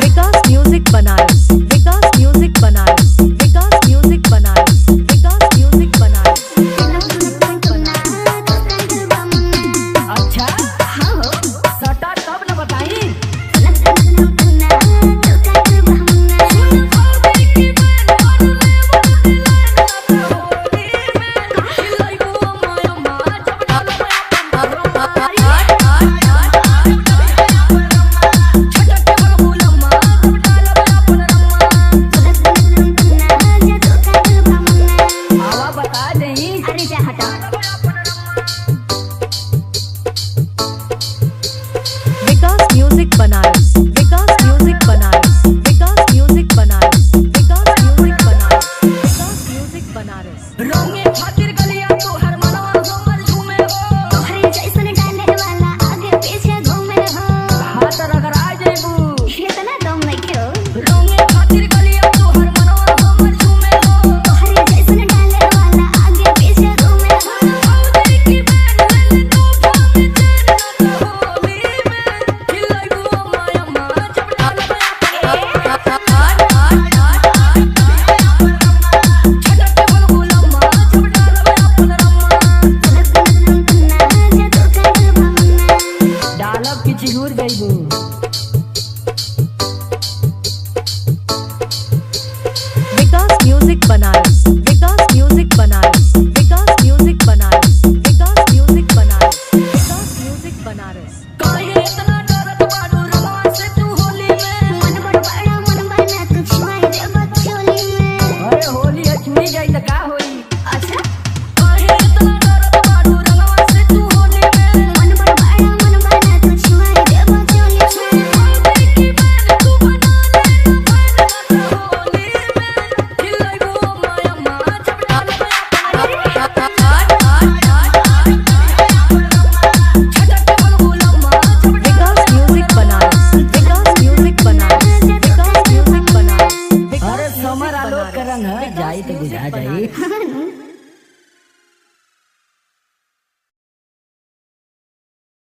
विकास music Banaras, विकास music Banaras, विकास music Banaras, विकास music Banaras. अच्छा हाँ हो सटा तब न बताई। विकास म्यूजिक बनारस, विकास म्यूजिक बनारस, विकास म्यूजिक बनारस, विकास म्यूजिक बनारस, विकास म्यूजिक बनारस। रंगे खातिर गलिया तो हर मनवा हमर झूमे हो, तोहरे जैसन डाले वाला आगे पीछे घूमे हो। हाथ रगड़ा जेबू इतना दम नहीं क्यों? रंगे खातिर गलिया तो हर मनवा हमर झूमे हो, तोहरे जैसन डाले वाला आगे पीछे घूमे हो। औदे की बैन ले तो भावे चैन न होली में खिलाइबू माया माँ जब डालबे डालब की चिहुर गईबू। विकास म्यूजिक बनारस, विकास म्यूजिक बनारस, विकास म्यूजिक बनारस, विकास म्यूजिक बनारस, विकास म्यूजिक बनारस। काहे इतना डरत बाड़ू रंगवा से तू होली में? मन बड़ा मन बना तू छुआई दे बचोली में। अरे होली है छुई जाई त का होई? अच्छा काहे इतना डरत बाड़ू रंगवा से तू होली में? मन बना तू छुआई दे बचोली में। औदे की बैन तू बना ले न बैन न होली में खिलाइबू माया माँ जब डालबे विकास म्यूजिक बनारस, विकास म्यूजिक बनारस, विकास म्यूजिक बनारस। अरे समर आलोक का रंग है जाई तो बुझा जाई।